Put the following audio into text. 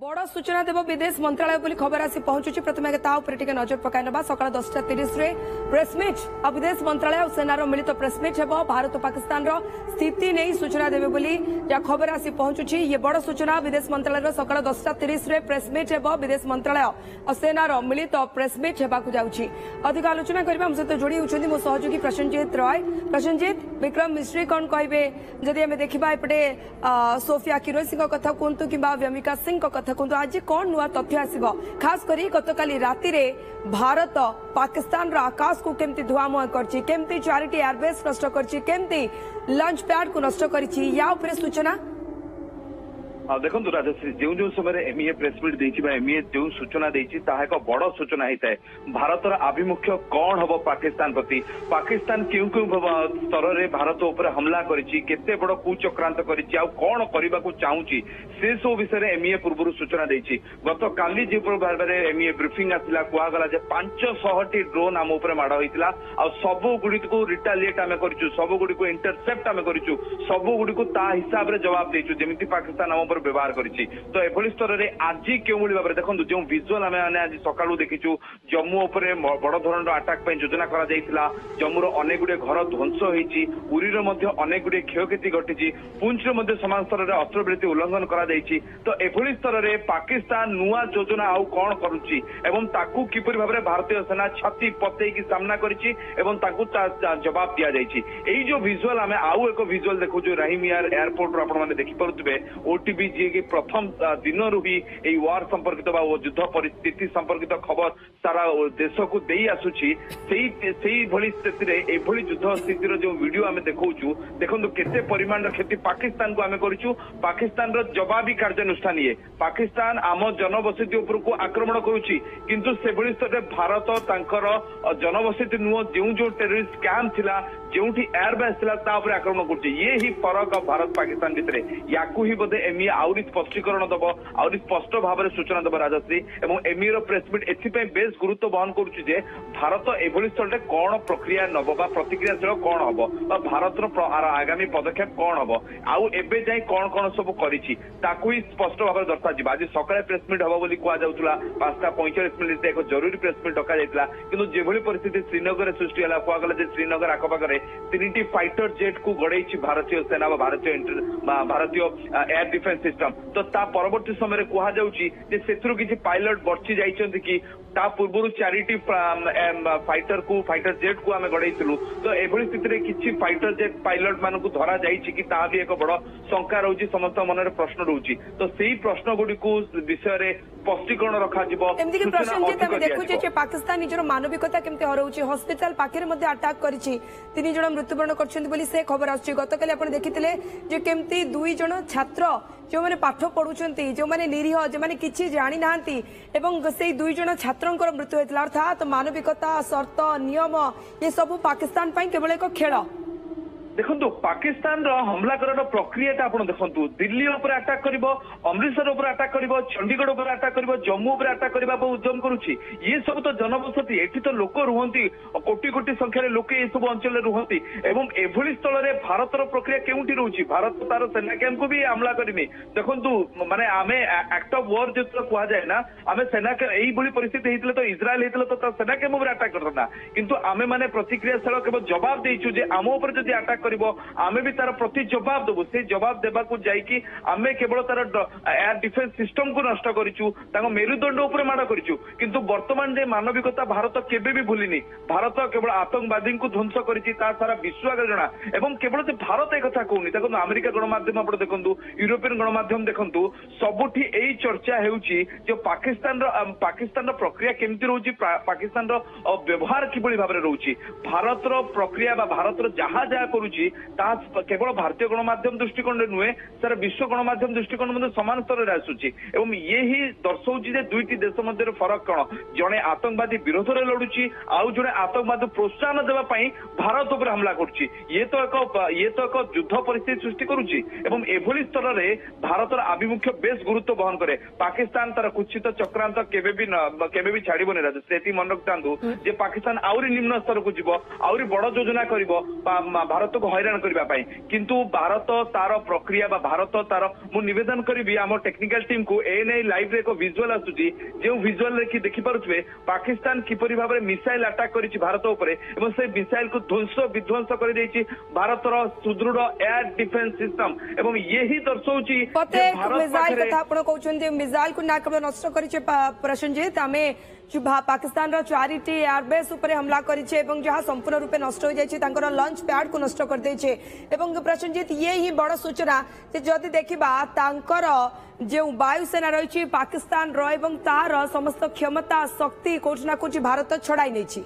बड़ सूचना देव विदेश मंत्रालय बोली खबर आसी पहुंचुची प्रथम नजर पकाई ना सका 10:30 प्रेसमिट आ विदेश मंत्रालय और सेनार मिलित प्रेसमिट हे भारत और पाकिस्तान स्थिति नहीं सूचना देवे बोली या खबर आसी पहुंचुची ये बड़ सूचना विदेश मंत्रालय सका 10:30 प्रेसमिट हे विदेश मंत्रालय और सेनार मिलित प्रेसमिट होगा जाऊँगी अधिक आलोचना करने सहित जोड़ी होती मो सहयोगी प्रसन्नजीत रॉय। प्रसन्नजीत विक्रम मिश्री कौन कहे जदि आम देखा एपटे सोफिया किरोसी कथा कहतु कि व्यमिका सिंह कथा कहतु आज कौन नुआ तथ्य आसब खास करी गतकाली राति रे भारत पाकिस्तान रा आकाश को केमती धुआमुआ करछि केमती 4टी एयरबेस नष्ट करछि केमती लॉन्च पैड को नष्ट करछि या उपरे सूचना देखो राजश्री जो जो समय एमईए प्रेसमिट एमईए जो सूचना एक बड़ सूचना होता है भारतर आभिमुख्य कौन हम पाकिस्तान प्रति पाकिस्तान क्यों स्तर में भारत उपर हमला करते बड़ कुचक्रांत कौन करने को चाहूँगी से सब विषय एमईए पूर्व सूचना देती गत काली जो भाव में एमईए ब्रिफिंग आसला कहगला 500टी ड्रोन आम उपर माड़ होता आ सब गुड़ी को रिटालिएट आम करूँ सब गुड़ी को इंटरसेप्ट आम करूँ सब गुड़ी को हिसाब से जवाब देचु जमी पाकिस्तान आम व्यवहार करिछि तो एभली स्तर रे आज क्यों भाव में देखो जो विजुअल आम आज सका देखीचु जम्मू उपरे बड़ धरण अटाक योजना करा जायतिला जम्मूर अनेक गुड़े घर ध्वंस होईछि उरीर मध्य अनेक गुड़े क्षयक्षति घटी पुंछरे मध्य समान स्तर में अस्त्रविरति उल्लंघन करा जायछि तो एभली स्तर में पाकिस्तान नुआ योजना आउ कौन करुछि एवं ताकू किपरि भाव में भारतीय सेना छाती पतेई सामना करिछि एवं ताकू जवाब दिया जायछि एई जो विजुअल आम आउ एक विजुअल देखुछु राहिमियार एयरपोर्ट आपण माने देखि परुतबे ओटीबी जी की प्रथम दिन ही वार संपर्कित युद्ध परिस्थिति संपर्कित खबर सारा देश को दे आसुची स्थिति युद्ध स्थितिर जो वीडियो आम देखु देखो केते परिमाण क्षति पाकिस्तान को आम करूँ पाकिस्तान जवाबी कार्यानुष्ठान ये पाकिस्तान आम जनबसति उपर को आक्रमण करुच्ची किंतु से स्तर में भारत तांकर जनबसति नुह जो टेररिस्ट कैंप थिला जो एयरबेस थिला आक्रमण करुच्ची ये ही फरक भारत पाकिस्तान भितर या ही बोधे एमईए आउरी स्पष्टीकरण दब आउरी स्पष्ट भाव में सूचना दब राजश्री एवं एमईए प्रेसमिट एथिपाई बेस गुरुत्व बहन करुच्ची जे भारत एभली स्थल कौन प्रक्रिया नब बा प्रतिक्रियाशील कौन हम भारत आगामी पदक्षेप कौन हम आउ एबे जाए कौन कौन सब करिछि ताकू ही स्पष्ट भाव में दर्शा आज सकाଳେ प्रेसमिट हम बोली कहला 5:45 एक जरूरी प्रेसमिट डका जाइतिला किंतु जेभली परिस्थिति श्रीनगर सृष्टि होला कहगला श्रीनगर आखपाखे 3टी फाइटर जेट को गड़े भारतीय सेना भारतीय एयर डिफेन्स सिस्टम तो ता परवर्ती समय कहु किसी पायलट बर्ची जाइछन्ति कि ता पूर्व 4टी फाइटर जेट को आम गड़ेलु तो एभली स्थिति किसी फाइटर जेट पायलट मान धरा जाइछि कि ता भी एक बड़ शंका रोची समस्त मन में प्रश्न रोची तो सही प्रश्न गुड़ी विषय स्पष्टीकरण रखा देखुचे पाकिस्तान निजर मानविकता केमती हरउछि हॉस्पिटल पाखे अटाक करिछि 3 जण मृत्युवरण करछन्ति से खबर आछि गतकाली आपण देखिथिले जे केमती 2 जण छात्र जो मैंने पाठ पढ़ुंट जो मैंने निरीह जो मैंने किसी जानी ना से 2 जण छात्रों मृत्यु होता अर्थात मानविकता शर्त नियम ये सब पाकिस्तान केवल एक खेल देखो पाकिस्तान हमला कर प्रक्रिया आप देखो दिल्ली उपर अटाक कर अमृतसर उपर अटाक कर चंडीगढ़ उपर अटाक कर जम्मू उपर अटाक करने उद्यम करुच्ची ये सब तो जनबसति एठी तो लोक रुहंती कोटी कोटी संख्यार लोक ये सब अंचल रुहंती एवं एभली स्थल में भारतर प्रक्रिया केउठी रहउची भारत तार सेना कैंप को भी हमला करनी देखो माने आमे एक्ट ऑफ वॉर जो कह जाए ना आम सेना यही परिस्थिति होती तो इज्राएल होता तो सेना कैंप उपर अटाक करता किंतु आमे माने प्रतिक्रियाशील केवल जवाब देचु जे आम उपर जदि अटाक आमे भी तार प्रति जवाब देबु से जवाब देबा को जाइकी आमे केवल तार एयर डिफेन्स सिस्टम को नष्ट करिचु तांको मेरुदंड ऊपर माड़ करिचु किंतु वर्तमान जे मानविकता भारत केबे भी भूलिनी भारत केवल आतंकवादी को ध्वंस करिछि ता सारा विश्व आगे जना एवं केवल जे भारत एक कथा कहूनी देखो अमेरिका गणमाध्यम आप देखु यूरोपियन गणमाध्यम देखु सबुठी एई चर्चा हेउछि जो पाकिस्तान प्रक्रिया केमती रहउछि पाकिस्तान व्यवहार किभली भाव में रहउछि भारत प्रक्रिया भारत जहाँ जहाँ करुछि केवल भारतीय गणमाध्यम दृष्टिकोण नुहे सारा विश्व गणमाध्यम दृष्टिकोण सामान स्तर में आसूची एवं ये ही दर्शाऊँ जे 2टी देश मध्य फरक कौन जड़े आतंकवादी विरोध में लड़ुची आउ जड़े आतंकवादी प्रोत्साहन देवाई भारत उपर हमला करुच्ची ये तो एक युद्ध परिस्थिति सृष्टि करुच्ची एवं एभली स्तर में भारतर आभिमुख्य बेस गुरुत्व बहन करे पाकिस्तान तार कुचित चक्रांत केबे भी छाड़बनी राजश्री मन रखता पाकिस्तान आहरी निम्न स्तर को जीव आहरी बड़ योजना कर भारत को हैरान करने किंतु भारत तार प्रक्रिया भारत तार मु निवेदन करी आम टेक्निकल टीम को एएनआई लाइव रे एक विजुअल आसुची जो विजुअल रे कि देखि पारुछे पाकिस्तान किपरि भाबरे मिसाइल अटैक करिछि भारत उपरे एवं से मिसाइल को ध्वंस विध्वंस कर देछि भारतर सुदृढ़ एयर डिफेंस सिस्टम एवं यही दर्शाउछि मिसाइल कथा आपण कहउछन्ती मिसाइल को ना केवल नष्ट करिछि प्रसंजित आमे पाकिस्तान रो 4टी एयरबेस उपरे हमला करिछे एवं जहा संपूर्ण रूपे नष्ट हो जाइछे तांकर लॉन्च पैड को नष्ट कर दैछे एवं प्रसंजित ये ही बड़ सूचना जे जदि देखिबा तांकर जो वायुसेना रही पाकिस्तान रो एवं तार समस्त क्षमता शक्ति कोठना कोठी भारत छड़ाई नैछि।